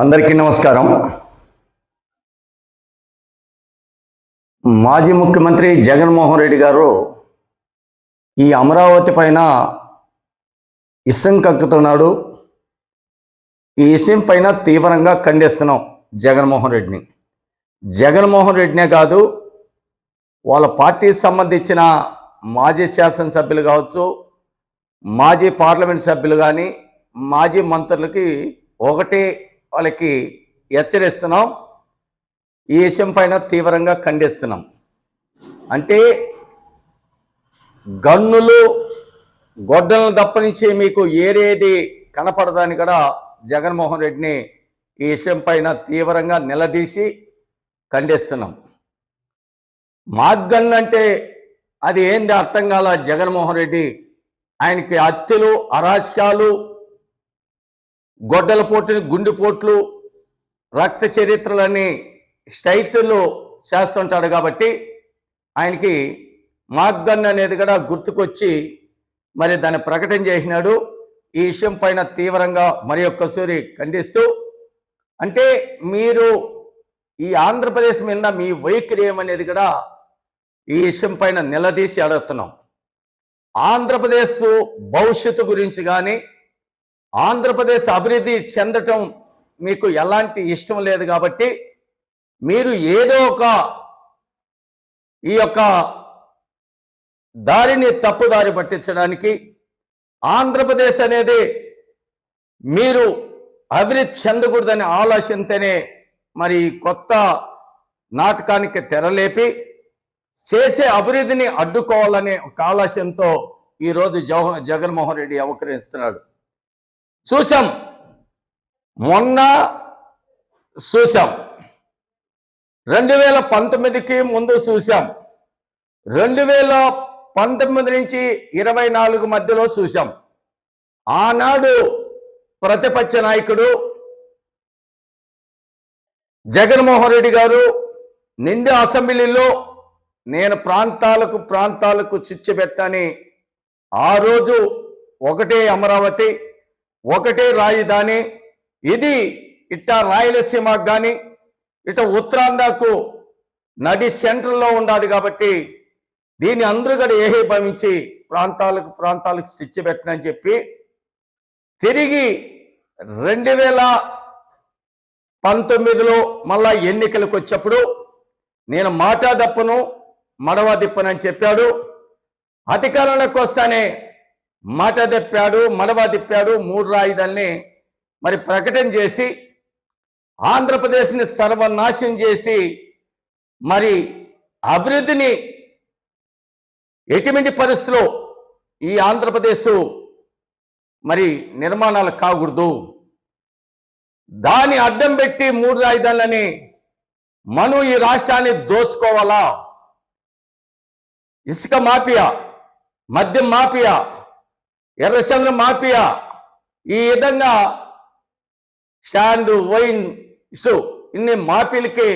అందరికీ నమస్కారం. మాజీ ముఖ్యమంత్రి జగన్మోహన్ రెడ్డి గారు ఈ అమరావతి పైన ఇసం కక్కుతున్నాడు. ఈ ఇసం పైన తీవ్రంగా ఖండిస్తున్నాం జగన్మోహన్ రెడ్డినే కాదు, వాళ్ళ పార్టీకి సంబంధించిన మాజీ శాసనసభ్యులు కావచ్చు, మాజీ పార్లమెంట్ సభ్యులు కానీ, మాజీ మంత్రులకి ఒకటే వాళ్ళకి హెచ్చరిస్తున్నాం. ఈ విషయం పైన తీవ్రంగా ఖండిస్తున్నాం. అంటే గన్నులు గొడ్డలను తప్పనించి మీకు ఏరేది కనపడదని కూడా జగన్మోహన్ రెడ్డిని ఈ విషయం పైన తీవ్రంగా నిలదీసి ఖండిస్తున్నాం. మాగ్గన్ అంటే అది ఏంది అర్థం కాల జగన్మోహన్ రెడ్డి. ఆయనకి హత్యలు, అరాచకాలు, గొడ్డల పోటుని, గుండెపోట్లు, రక్త చరిత్రలని స్టైట్లు చేస్తుంటాడు కాబట్టి ఆయనకి మాగ్గన్ అనేది కూడా గుర్తుకొచ్చి మరి దాన్ని ప్రకటన చేసినాడు. ఈ విషయం పైన తీవ్రంగా మరి ఒక్కసారి ఖండిస్తూ, అంటే మీరు ఈ ఆంధ్రప్రదేశ్ మీద మీ వైఖరి ఏమనేది కూడా ఈ విషయం పైన నిలదీసి అడుగుతున్నాం. ఆంధ్రప్రదేశ్ భవిష్యత్తు గురించి కానీ, ఆంధ్రప్రదేశ్ అభివృద్ధి చెందటం మీకు ఎలాంటి ఇష్టం లేదు కాబట్టి మీరు ఏదో ఒక ఈ యొక్క దారిని తప్పుదారి పట్టించడానికి, ఆంధ్రప్రదేశ్ అనేది మీరు అభివృద్ధి చెందకూడదనే ఆలోచనతోనే మరి కొత్త నాటకానికి తెరలేపి చేసే అభివృద్ధిని అడ్డుకోవాలనే ఒక ఆలోచనతో ఈరోజు జగన్మోహన్ రెడ్డి అవకరిస్తున్నాడు. చూసాం, మొన్న చూసాం, 2019కి ముందు చూసాం, 2019 నుంచి 24 మధ్యలో చూసాం. ఆనాడు ప్రతిపక్ష నాయకుడు జగన్మోహన్ రెడ్డి గారు నిండు అసెంబ్లీలో నేను ప్రాంతాలకు చిచ్చు పెట్టని, ఆ రోజు ఒకటే అమరావతి, ఒకటే రాజధాని, ఇది ఇట్ట రాయలసీమకు కానీ ఇట ఉత్తరాంధ్రకు నడి సెంట్రల్లో ఉండాలి కాబట్టి దీన్ని అందరూ కూడా ఏహీభవించి ప్రాంతాలకు చిచ్చు పెట్టనని చెప్పి తిరిగి 2019లో మళ్ళా ఎన్నికలకు వచ్చేప్పుడు నేను మాట దప్పను మడవ తిప్పనని చెప్పాడు. అధికారంలోకి వస్తానే మాట తిప్పాడు, మడవ తిప్పాడు. 3 రాజధానిని మరి ప్రకటన చేసి ఆంధ్రప్రదేశ్ని సర్వనాశనం చేసి మరి అభివృద్ధిని ఎటువంటి పరిస్థితుల్లో ఈ ఆంధ్రప్రదేశ్ మరి నిర్మాణాలు కాకూడదు, దాన్ని అడ్డం పెట్టి 3 రాజధానులని మనం ఈ రాష్ట్రాన్ని దోసుకోవాలా, ఇసుక మాఫియా, మద్యం మాఫియా, ఎర్రచంద్ర మాఫియా, ఈ విధంగా శాండ్, వైన్, ఇసు ఇన్ని మాఫీలకి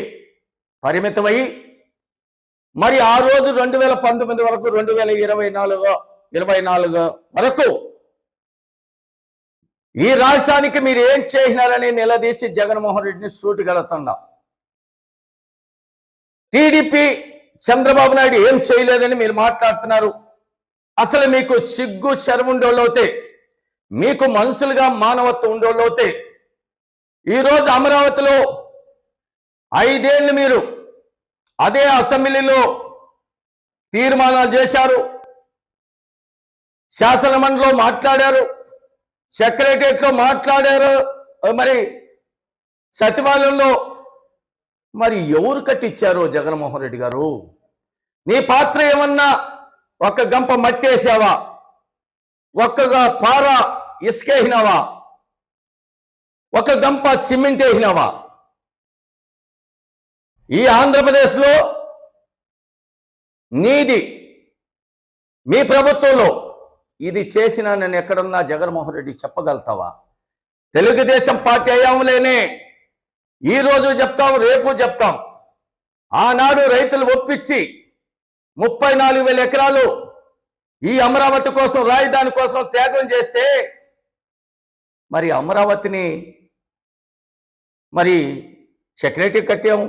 పరిమితమై మరి ఆ రోజు 2019 వరకు 2024 వరకు ఈ రాష్ట్రానికి మీరు ఏం చేసినారని నిలదీసి జగన్మోహన్ రెడ్డిని సూటిగలుగుతున్నా. టీడీపీ చంద్రబాబు నాయుడు ఏం చేయలేదని మీరు మాట్లాడుతున్నారు. అసలు మీకు సిగ్గు శరం ఉండేవాళ్ళవుతే, మీకు మనుషులుగా మానవత్వం ఉండేవాళ్ళవుతే ఈరోజు అమరావతిలో 5 ఏళ్ళు మీరు అదే అసెంబ్లీలో తీర్మానాలు చేశారు, శాసనమండలిలో మాట్లాడారు, సెక్రటరియట్లో మాట్లాడారు, మరి సచివాలయంలో మరి ఎవరు కట్టించారో జగన్మోహన్ రెడ్డి గారు? నీ పాత్ర ఏమన్నా ఒక గంప మట్టి వేసావా? ఒక్కగా పార ఇసుకేసినావా? ఒక గంప సిమెంట్ వేసినావా? ఈ ఆంధ్రప్రదేశ్లో నీది, మీ ప్రభుత్వంలో ఇది చేసిన నేను ఎక్కడున్నా జగన్మోహన్ రెడ్డి చెప్పగలుగుతావా? తెలుగుదేశం పార్టీ అయ్యాంలేనే ఈరోజు చెప్తాం, రేపు చెప్తాం. ఆనాడు రైతులు ఒప్పించి 34,000 ఎకరాలు ఈ అమరావతి కోసం, రాజధాని కోసం త్యాగం చేస్తే మరి అమరావతిని మరి సెక్రటరీ కట్టాం,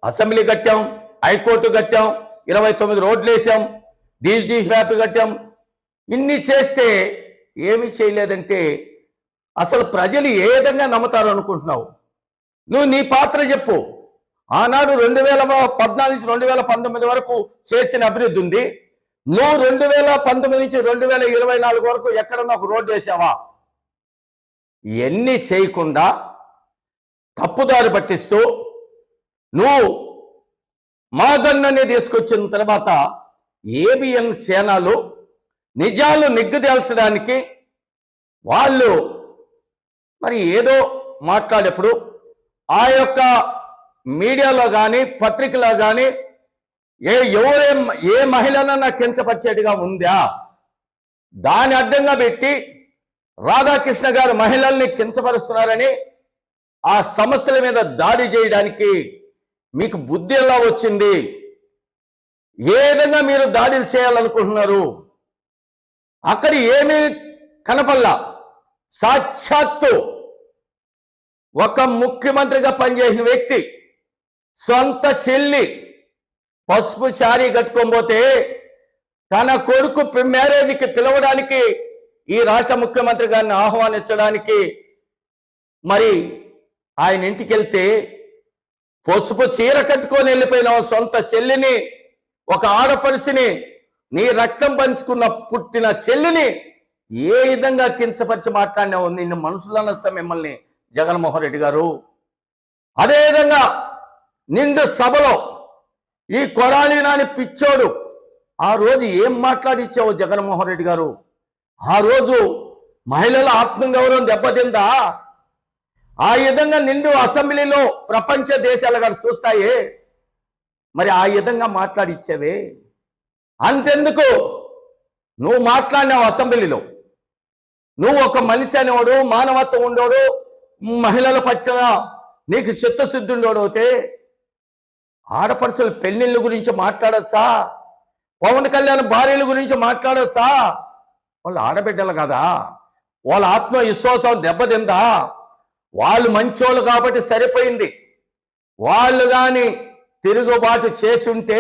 అసెంబ్లీ కట్టాం, హైకోర్టు కట్టాం, 29 రోడ్లు వేసాం, డీజీ వ్యాప్ కట్టాం. ఇన్ని చేస్తే ఏమి చేయలేదంటే అసలు ప్రజలు ఏ విధంగా నమ్ముతారు అనుకుంటున్నావు? నువ్వు నీ పాత్ర చెప్పు. ఆనాడు 2014 నుంచి 2019 వరకు చేసిన అభివృద్ధి ఉంది. నువ్వు 2019 నుంచి 2024 వరకు ఎక్కడన్నా ఒక రోడ్డు వేసావా? ఇవన్నీ చేయకుండా తప్పుదారి పట్టిస్తూ నువ్వు మా గన్నని తీసుకొచ్చిన తర్వాత ఏబిఎన్ సేనలు నిజాలు నిగ్గుదేల్చడానికి వాళ్ళు మరి ఏదో మాట్లాడేప్పుడు ఆ యొక్క మీడియాలో కానీ పత్రికలో కానీ ఏ మహిళనన్నా కించపరిచేట్టుగా ఉందా? దాన్ని అడ్డంగా పెట్టి రాధాకృష్ణ గారు మహిళల్ని కించపరుస్తున్నారని ఆ సంస్థల మీద దాడి చేయడానికి మీకు బుద్ధి ఎలా వచ్చింది? ఏ విధంగా మీరు దాడులు చేయాలనుకుంటున్నారు? అక్కడ ఏమీ కనపల్లా. సాక్షాత్తు ఒక ముఖ్యమంత్రిగా పనిచేసిన వ్యక్తి సొంత చెల్లి పసుపు శారీ కట్టుకోకపోతే తన కొడుకు మ్యారేజ్కి పిలవడానికి ఈ రాష్ట్ర ముఖ్యమంత్రి గారిని ఆహ్వానించడానికి మరి ఆయన ఇంటికి వెళ్తే పసుపు చీర కట్టుకొని వెళ్ళిపోయిన సొంత చెల్లిని, ఒక ఆడపడిసిని, నీ రక్తం పంచుకున్న పుట్టిన చెల్లిని ఏ విధంగా కించపరిచి మాట్లాడినావు? నిన్ను మనసులో నస్తాం మిమ్మల్ని జగన్మోహన్ రెడ్డి గారు. అదేవిధంగా నిండు సభలో ఈ కొడాలి నాని పిచ్చోడు ఆ రోజు ఏం మాట్లాడిచ్చావు జగన్మోహన్ రెడ్డి గారు? ఆ రోజు మహిళల ఆత్మగౌరవం దెబ్బతిందా? ఆ విధంగా నిండు అసెంబ్లీలో ప్రపంచ దేశాలు గారు చూస్తాయే, మరి ఆ విధంగా మాట్లాడిచ్చావే. అంతెందుకు నువ్వు మాట్లాడినావు అసెంబ్లీలో. నువ్వు ఒక మనిషి అనేవాడు, మానవత్వం ఉండేవాడు, మహిళల పచ్చన నీకు చిత్తశుద్ధి ఉండేవాడు అయితే ఆడపడుచుల పెళ్లిళ్ళ గురించి మాట్లాడచ్చా? పవన్ కళ్యాణ్ భార్యల గురించి మాట్లాడచ్చా? వాళ్ళు ఆడబిడ్డలు కదా, వాళ్ళ ఆత్మవిశ్వాసం దెబ్బతిందా? వాళ్ళు మంచోళ్ళు కాబట్టి సరిపోయింది. వాళ్ళు కానీ తిరుగుబాటు చేసి ఉంటే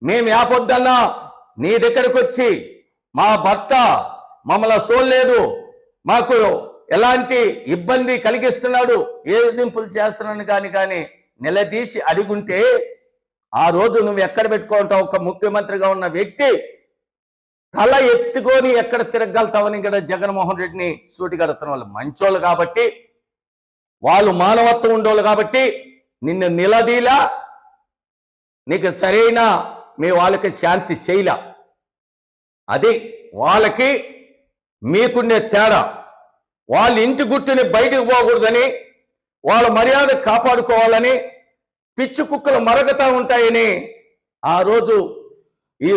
మేము యాపొద్దన్నా నీ దగ్గరకు వచ్చి మా భర్త మమ్మల్ని చూడలేదు, మాకు ఎలాంటి ఇబ్బంది కలిగిస్తున్నాడు, ఏదింపులు చేస్తున్నాను కానీ నిలదీసి అడుగుంటే ఆ రోజు నువ్వు ఎక్కడ పెట్టుకుంటావు? ఒక ముఖ్యమంత్రిగా ఉన్న వ్యక్తి తల ఎత్తుకొని ఎక్కడ తిరగలుగుతావని ఇక్కడ జగన్మోహన్ రెడ్డిని సూటిగడుతున్న వాళ్ళు మంచోళ్ళు కాబట్టి, వాళ్ళు మానవత్వం ఉండేవాళ్ళు కాబట్టి నిన్ను నిలదీలా, నీకు సరైన మీ వాళ్ళకి శాంతి చేయలా. అది వాళ్ళకి మీకుండే తేడా. వాళ్ళ ఇంటి గుట్టుని బయటకు పోకూడదని, వాళ్ళ మర్యాద కాపాడుకోవాలని, పిచ్చి కుక్కలు మరగతా ఉంటాయని ఆ రోజు ఈ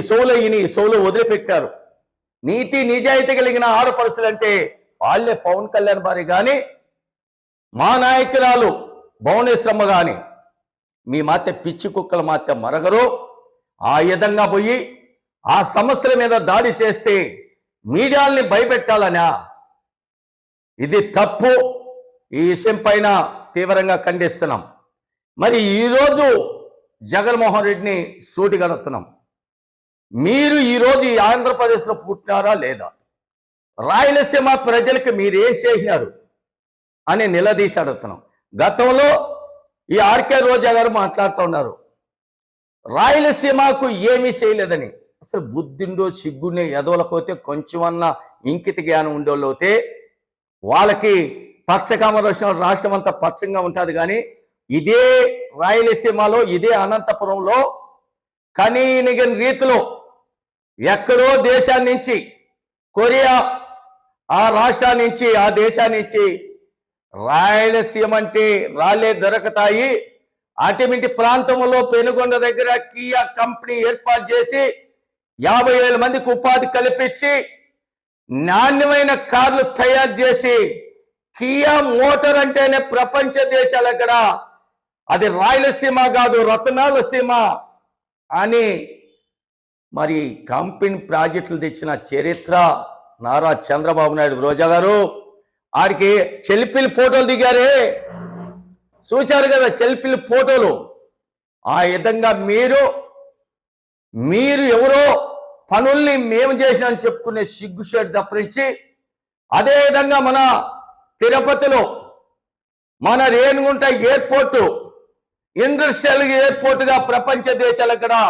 సోలో వదిలిపెట్టారు. నీతి నిజాయితీ కలిగిన ఆడపడుచులంటే వాళ్ళే పవన్ కళ్యాణ్ భార్య కానీ, మా నాయకురాలు భువనేశ్వరమ్మ కానీ మీ మాత్య పిచ్చి కుక్కల మాత్య మరగరు. ఆ విధంగా పోయి ఆ సమస్యల మీద దాడి చేస్తే మీడియాల్ని భయపెట్టాలనా? ఇది తప్పు. ఈ విషయం పైన తీవ్రంగా ఖండిస్తున్నాం. మరి ఈరోజు జగన్మోహన్ రెడ్డిని సూటిగా అడుగుతున్నాం, మీరు ఈరోజు ఈ ఆంధ్రప్రదేశ్లో పుట్టినారా లేదా? రాయలసీమ ప్రజలకు మీరేం చేసినారు అని నిలదీసి అడుగుతున్నాం. గతంలో ఈ ఆర్కే రోజా గారు మాట్లాడుతూ ఉన్నారు, రాయలసీమకు ఏమీ చేయలేదని. అసలు బుద్ధిండో సిగ్గునే ఎదవలకైతే కొంచెమన్నా ఇంకిత జ్ఞానం ఉండేవాళ్ళు అయితే వాళ్ళకి పచ్చకామర రాష్ట్రం అంతా పచ్చంగా ఉంటుంది. కానీ ఇదే రాయలసీమలో, ఇదే అనంతపురంలో కనీనిగని రీతిలో ఎక్కడో దేశాన్ని నుంచి, కొరియా ఆ రాష్ట్రాన్ని నుంచి, ఆ దేశాన్ని నుంచి రాయలసీమ అంటే రాళ్ళే దొరకతాయి. అటువంటి ప్రాంతంలో పెనుగొండ దగ్గర కియా కంపెనీ ఏర్పాటు చేసి 50,000 మందికి ఉపాధి కల్పించి నాణ్యమైన కార్లు తయారు చేసి, కియా మోటార్ అంటేనే ప్రపంచ దేశాలు అక్కడ అది రాయలసీమ కాదు రతనాల సీమ అని మరి కంపెనీ ప్రాజెక్టులు తెచ్చిన చరిత్ర నారా చంద్రబాబు నాయుడు రోజా గారు. ఆడికి చెల్లిపిల్లి ఫోటోలు దిగారే, చూశారు కదా సెల్ఫీలు ఫోటోలు. ఆ విధంగా మీరు ఎవరో పనుల్ని మేము చేసినామని చెప్పుకునే సిగ్గుషేట్ తప్పరించి, అదేవిధంగా మన తిరుపతిలో మన రేణిగుంట ఎయిర్పోర్టు ఇండస్ట్రియల్ ఎయిర్పోర్టుగా ప్రపంచ దేశాలకు కూడా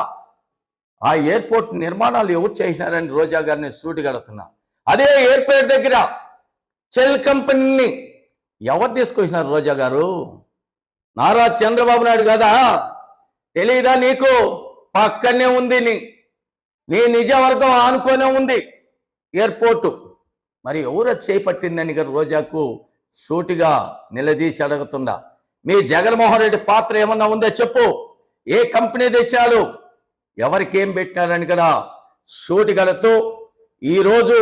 ఆ ఎయిర్పోర్ట్ నిర్మాణాలు ఎవరు చేసినారని రోజా గారిని సూటిగడుతున్నా. అదే ఎయిర్పోర్ట్ దగ్గర సెల్ కంపెనీని ఎవరు తీసుకొచ్చినారు రోజా గారు? నారా చంద్రబాబు నాయుడు కదా? తెలీదా నీకు? పక్కనే ఉంది, నీ నిజవర్గం ఆనుకోనే ఉంది ఎయిర్పోర్టు. మరి ఎవరు చేపట్టిందని రోజాకు సూటిగా నిలదీసి అడుగుతుందా? మీ జగన్మోహన్ రెడ్డి పాత్ర ఏమన్నా ఉందో చెప్పు. ఏ కంపెనీ తెచ్చాడు, ఎవరికి ఏం పెట్టినారని కదా సూటిగడుతూ ఈరోజు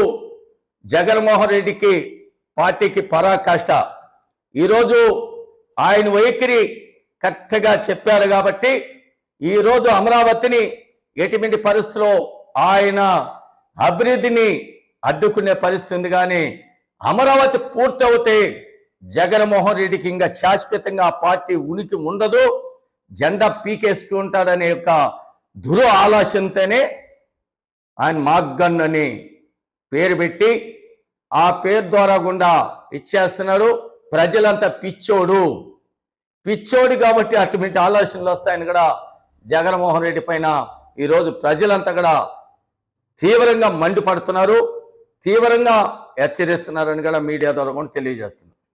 జగన్మోహన్ రెడ్డికి పార్టీకి పరాకాష్ట. ఈరోజు ఆయన వైఖరి కరెక్ట్గా చెప్పారు కాబట్టి ఈరోజు అమరావతిని ఎటువంటి పరిస్థితిలో ఆయన అభివృద్ధిని అడ్డుకునే పరిస్థితి ఉంది. కానీ అమరావతి పూర్తవుతే జగన్మోహన్ రెడ్డికి ఇంకా శాశ్వతంగా ఆ పార్టీ ఉనికి ఉండదు, జెండా పీకేసుకుంటాడనే యొక్క దురు ఆలోచనతోనే ఆయన మాగ్గన్ అని పేరు పెట్టి ఆ పేరు ద్వారా గుండా ఇచ్చేస్తున్నాడు. ప్రజలంతా పిచ్చోడు కాబట్టి అటువంటి ఆలోచనలు వస్తాయని కూడా జగన్మోహన్ రెడ్డి పైన ఈరోజు ప్రజలంతా కూడా తీవ్రంగా మండిపడుతున్నారు, తీవ్రంగా హెచ్చరిస్తున్నారని కూడా మీడియా ద్వారా కూడా తెలియజేస్తున్నారు.